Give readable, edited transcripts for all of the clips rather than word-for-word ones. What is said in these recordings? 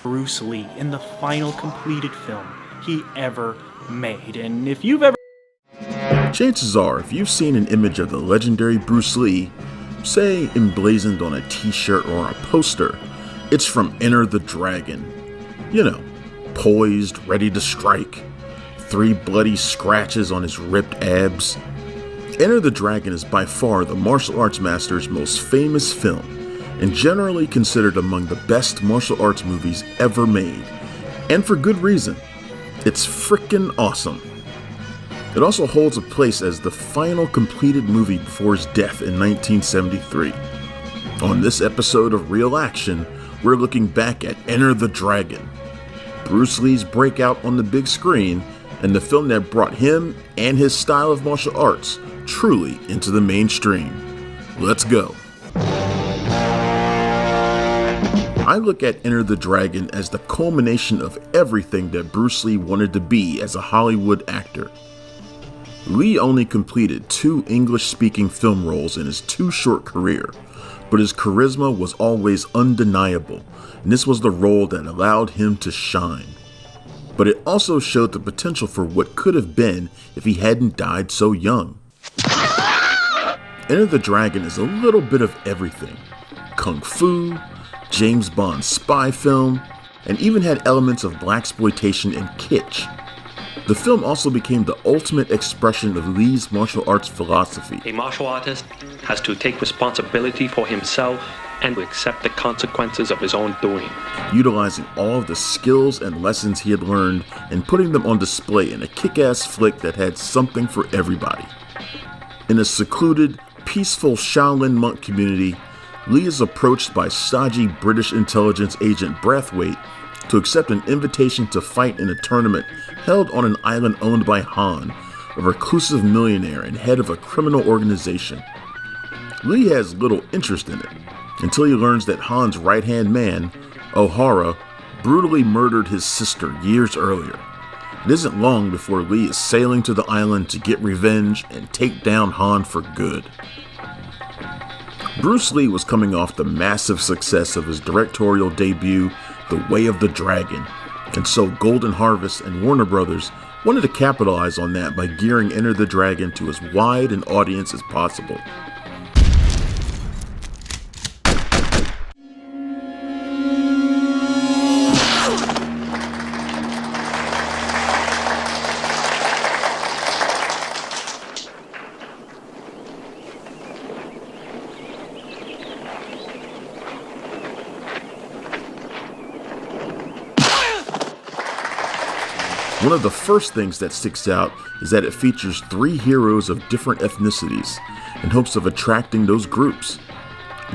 Bruce Lee in the final completed film he ever made. And if you've ever... Chances are, if you've seen an image of the legendary Bruce Lee, say emblazoned on a t-shirt or on a poster, it's from Enter the Dragon. You know, poised, ready to strike. 3 bloody scratches on his ripped abs. Enter the Dragon is by far the martial arts master's most famous film, and generally considered among the best martial arts movies ever made. And for good reason. It's frickin' awesome. It also holds a place as the final completed movie before his death in 1973. On this episode of Real Action, we're looking back at Enter the Dragon, Bruce Lee's breakout on the big screen, and the film that brought him and his style of martial arts truly into the mainstream. Let's go. I look at Enter the Dragon as the culmination of everything that Bruce Lee wanted to be as a Hollywood actor. Lee only completed 2 English-speaking film roles in his too short career, but his charisma was always undeniable, and this was the role that allowed him to shine. But it also showed the potential for what could have been if he hadn't died so young. Enter the Dragon is a little bit of everything. Kung Fu, James Bond spy film, and even had elements of blaxploitation and kitsch. The film also became the ultimate expression of Lee's martial arts philosophy. A martial artist has to take responsibility for himself and to accept the consequences of his own doing. Utilizing all of the skills and lessons he had learned and putting them on display in a kick-ass flick that had something for everybody. In a secluded, peaceful Shaolin monk community, Lee is approached by stodgy British intelligence agent Brathwaite to accept an invitation to fight in a tournament held on an island owned by Han, a reclusive millionaire and head of a criminal organization. Lee has little interest in it, until he learns that Han's right-hand man, O'Hara, brutally murdered his sister years earlier. It isn't long before Lee is sailing to the island to get revenge and take down Han for good. Bruce Lee was coming off the massive success of his directorial debut, The Way of the Dragon, and so Golden Harvest and Warner Brothers wanted to capitalize on that by gearing Enter the Dragon to as wide an audience as possible. One of the first things that sticks out is that it features 3 heroes of different ethnicities in hopes of attracting those groups.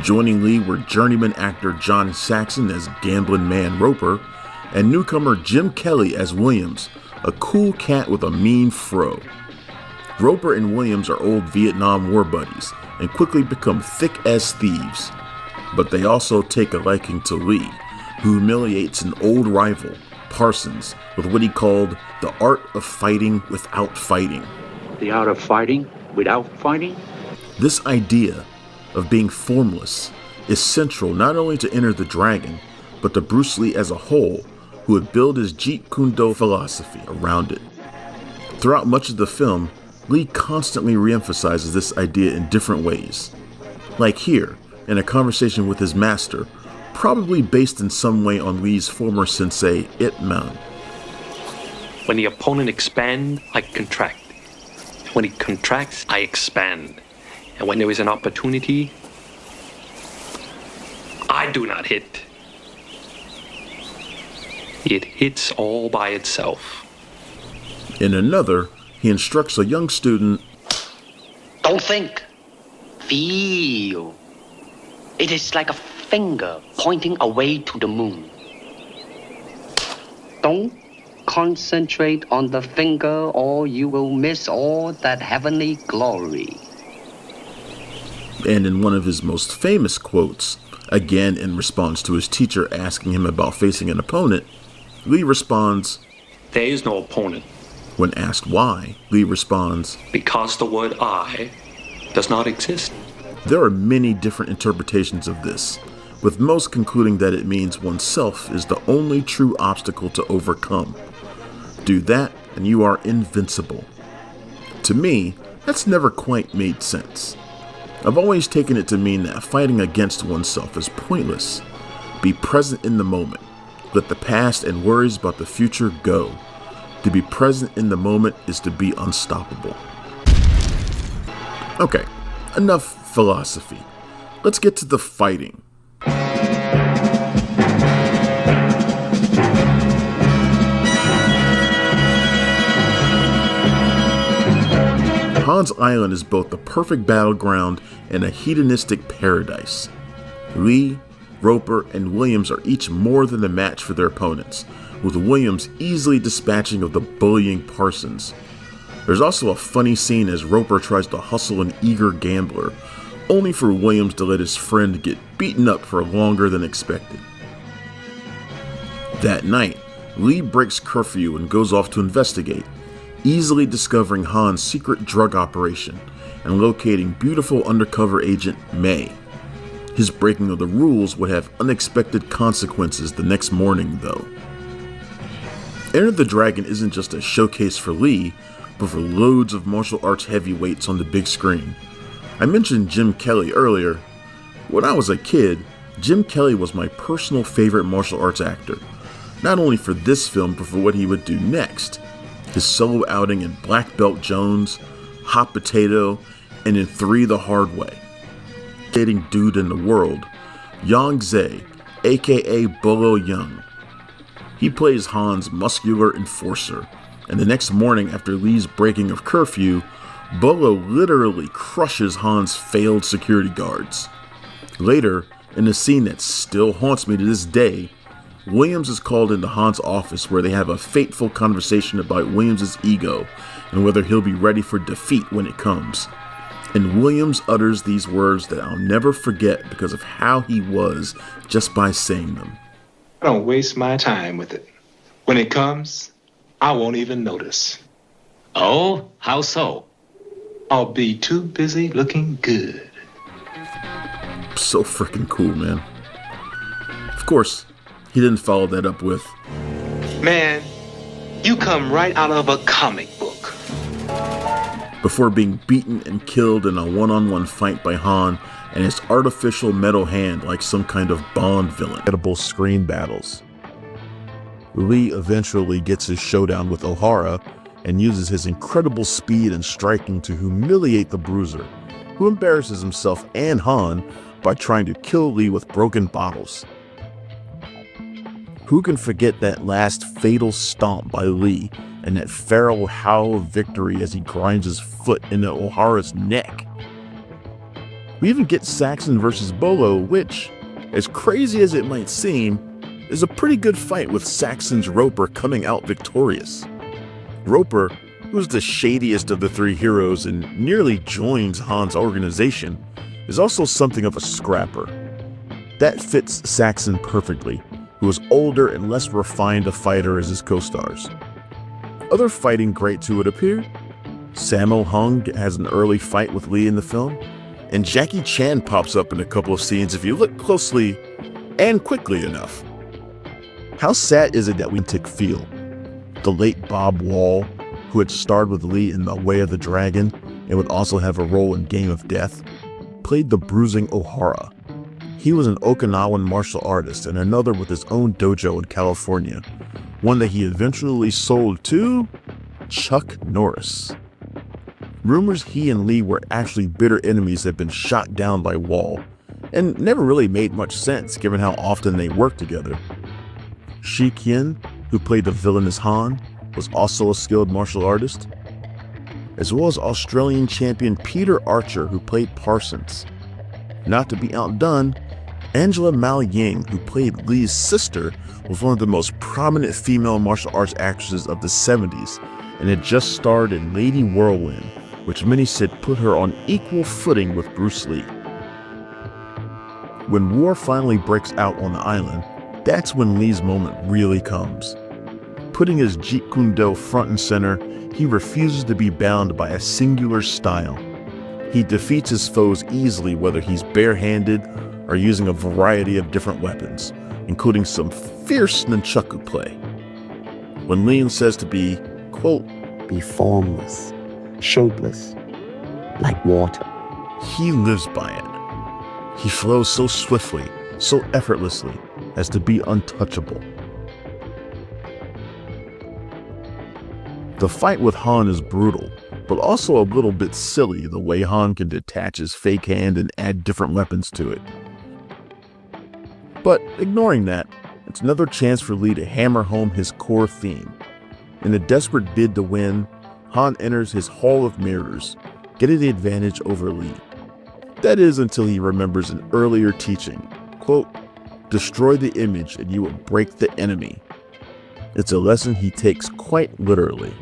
Joining Lee were journeyman actor John Saxon as Gambling Man Roper and newcomer Jim Kelly as Williams, a cool cat with a mean fro. Roper and Williams are old Vietnam War buddies and quickly become thick as thieves. But they also take a liking to Lee, who humiliates an old rival, Parsons, with what he called the art of fighting without fighting. The art of fighting without fighting? This idea of being formless is central not only to Enter the Dragon, but to Bruce Lee as a whole, who had built his Jeet Kune Do philosophy around it. Throughout much of the film, Lee constantly reemphasizes this idea in different ways. Like here, in a conversation with his master, probably based in some way on Lee's former sensei, Ip Man. When the opponent expands, I contract. When he contracts, I expand. And when there is an opportunity, I do not hit. It hits all by itself. In another, he instructs a young student, "Don't think, feel. It is like a finger pointing away to the moon. Don't concentrate on the finger or you will miss all that heavenly glory." And in one of his most famous quotes, again in response to his teacher asking him about facing an opponent, Lee responds, There is no opponent. When asked why, Lee responds, Because the word I does not exist. There are many different interpretations of this, with most concluding that it means oneself is the only true obstacle to overcome. Do that and you are invincible. To me, that's never quite made sense. I've always taken it to mean that fighting against oneself is pointless. Be present in the moment. Let the past and worries about the future go. To be present in the moment is to be unstoppable. Okay, enough philosophy. Let's get to the fighting. Han's Island is both the perfect battleground and a hedonistic paradise. Lee, Roper, and Williams are each more than a match for their opponents, with Williams easily dispatching of the bullying Parsons. There's also a funny scene as Roper tries to hustle an eager gambler, only for Williams to let his friend get beaten up for longer than expected. That night, Lee breaks curfew and goes off to investigate, easily discovering Han's secret drug operation and locating beautiful undercover agent May. His breaking of the rules would have unexpected consequences the next morning, though. Enter the Dragon isn't just a showcase for Lee, but for loads of martial arts heavyweights on the big screen. I mentioned Jim Kelly earlier. When I was a kid, Jim Kelly was my personal favorite martial arts actor, not only for this film but for what he would do next. His solo outing in Black Belt Jones, Hot Potato, and in 3 the Hard Way. Dating dude in the world, Yang Ze, aka Bolo Yeung. He plays Han's muscular enforcer, and the next morning after Lee's breaking of curfew, Bolo literally crushes Han's failed security guards. Later, in a scene that still haunts me to this day, Williams is called into Han's office where they have a fateful conversation about Williams' ego and whether he'll be ready for defeat when it comes. And Williams utters these words that I'll never forget because of how he was just by saying them. I don't waste my time with it. When it comes, I won't even notice. Oh, how so? I'll be too busy looking good. So freaking cool, man. Of course, he didn't follow that up with, Man, you come right out of a comic book. before being beaten and killed in a one-on-one fight by Han and his artificial metal hand like some kind of Bond villain. Edible screen battles. Lee eventually gets his showdown with O'Hara and uses his incredible speed and striking to humiliate the Bruiser, who embarrasses himself and Han by trying to kill Lee with broken bottles. Who can forget that last fatal stomp by Lee and that feral howl of victory as he grinds his foot into O'Hara's neck? We even get Saxon versus Bolo, which, as crazy as it might seem, is a pretty good fight with Saxon's Roper coming out victorious. Roper, who's the shadiest of the 3 heroes and nearly joins Han's organization, is also something of a scrapper. That fits Saxon perfectly, who is older and less refined a fighter as his co-stars. Other fighting greats who would appear: Sammo Hung has an early fight with Lee in the film, and Jackie Chan pops up in a couple of scenes if you look closely and quickly enough. How sad is it that we took feel? The late Bob Wall, who had starred with Lee in The Way of the Dragon and would also have a role in Game of Death, played the bruising O'Hara. He was an Okinawan martial artist and another with his own dojo in California, one that he eventually sold to Chuck Norris. Rumors he and Lee were actually bitter enemies had been shot down by Wall, and never really made much sense given how often they worked together. Shi Qian, who played the villainous Han, was also a skilled martial artist, as well as Australian champion Peter Archer, who played Parsons. Not to be outdone, Angela Mao Ying, who played Lee's sister, was one of the most prominent female martial arts actresses of the 70s and had just starred in Lady Whirlwind, which many said put her on equal footing with Bruce Lee. When war finally breaks out on the island, that's when Lee's moment really comes. Putting his Jeet Kune Do front and center, he refuses to be bound by a singular style. He defeats his foes easily, whether he's barehanded are using a variety of different weapons, including some fierce nunchaku play. When Lean says to be, quote, be formless, shapeless, like water. he lives by it. He flows so swiftly, so effortlessly, as to be untouchable. The fight with Han is brutal, but also a little bit silly the way Han can detach his fake hand and add different weapons to it. But ignoring that, it's another chance for Lee to hammer home his core theme. In a desperate bid to win, Han enters his Hall of Mirrors, getting the advantage over Lee. That is until he remembers an earlier teaching, quote, destroy the image and you will break the enemy. It's a lesson he takes quite literally.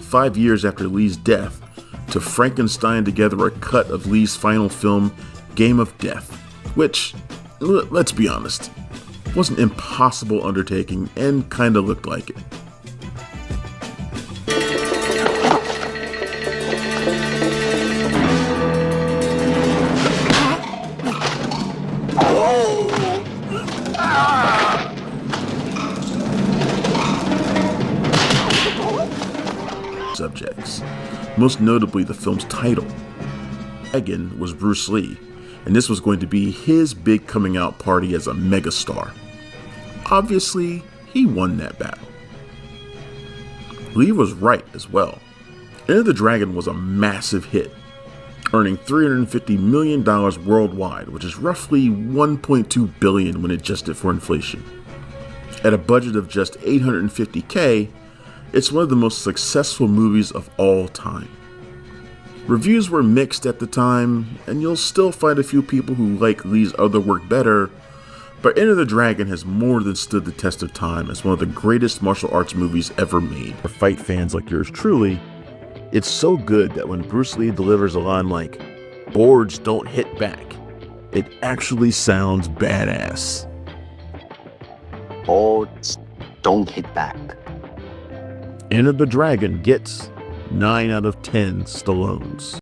5 years after Lee's death, to Frankenstein together a cut of Lee's final film, Game of Death, which, let's be honest, was an impossible undertaking and kinda looked like it. Subjects, most notably the film's title. Dragon was Bruce Lee, and this was going to be his big coming out party as a megastar. Obviously, he won that battle. Lee was right as well. Enter the Dragon was a massive hit, earning $350 million worldwide, which is roughly $1.2 billion when adjusted for inflation. At a budget of just $850K, it's one of the most successful movies of all time. Reviews were mixed at the time, and you'll still find a few people who like Lee's other work better, but Enter the Dragon has more than stood the test of time as one of the greatest martial arts movies ever made. For fight fans like yours truly, it's so good that when Bruce Lee delivers a line like, "Boards don't hit back," it actually sounds badass. Boards don't hit back. Enter the Dragon gets 9 out of 10 Stallones.